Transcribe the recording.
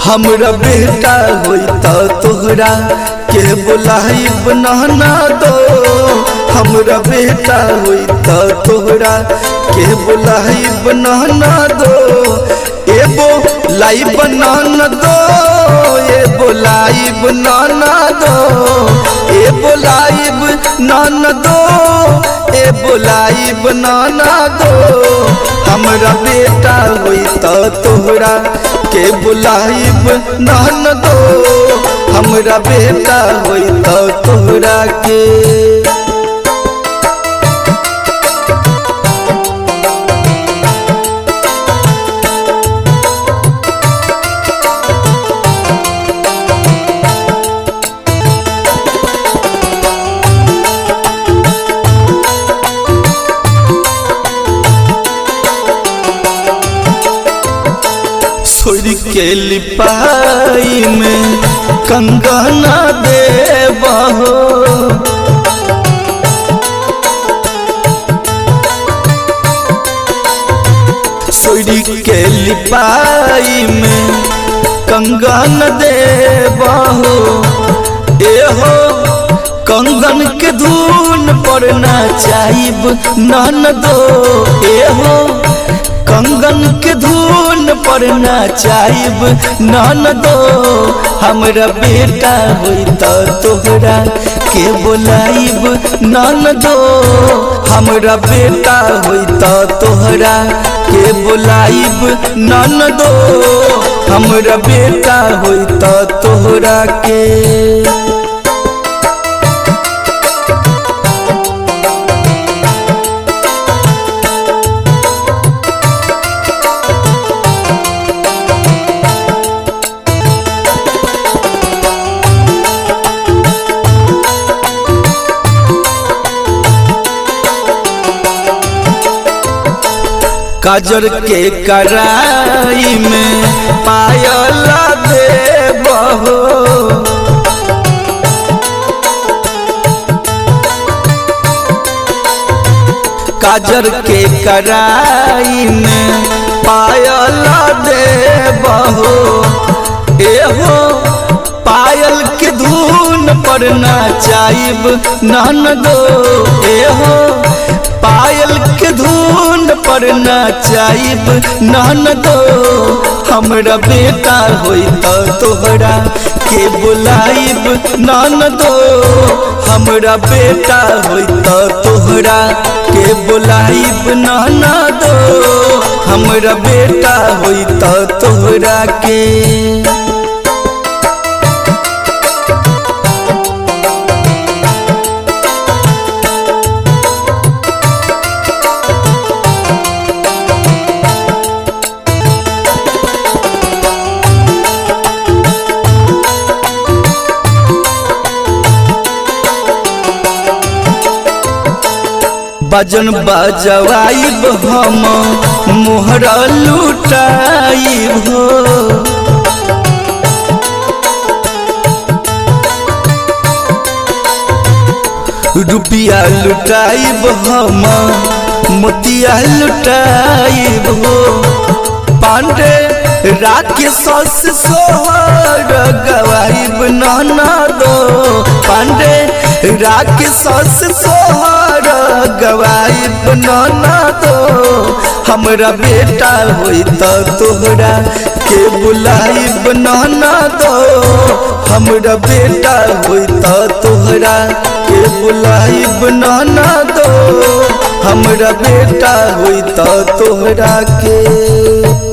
हमरा बेटा होई त तोहरा के बुलाइब नाना दो। हमरा बेटा होई त तोहरा के बुलाइब नाना दो। ए बुलाइब नाना दो, ए बुलाइब नाना दो, ए बुलाइब नाना दो, ए बुलाइब नाना दो। हमरा बेटा होई त तोहरा के बुलाइब नाना दो। हमरा बेटा होई त तोहरा के छोड़ के लिपाई में कंगना देबहो। छोड़ के लिपाई में कंगन देबहो। एहो कंगन के धुन पर नाचाइब नाना दो। एहो कंगन के धुन पर नाचाइब नाना दो। हमरा बेटा होई त तोहरा के बुलाइब नाना दो। हमरा बेटा होई त तोहरा के बुलाइब नाना दो। हमरा बेटा होई त तोहरा के काजर के कराई में पायल देबहो। काजर के कराई में पायल देबहो। एहो पायल के धुन पर नाचाइब नाना दो। एहो पायल के धुन पर नाचाइब नाना दो। हमरा बेटा होई त तोहरा के बुलाइब नाना दो। हमरा बेटा होई त तोहरा के बुलाइब नाना दो। हमरा बेटा होई त तोहरा के बजन बजवाइब हम मोहरा लुटाइब हो। रुपया लुटाइब हम मोतिया लुटाइब हो। पांडे राकेश सोहर गवाइब नाना दो। पांडे राकेश सोहर गवाइब नाना दो। हमरा बेटा होई त तोहरा के बुलाइब नाना दो। हमरा बेटा होई त तोहरा के बुलाइब नाना दो। हमरा बेटा होई त तोहरा के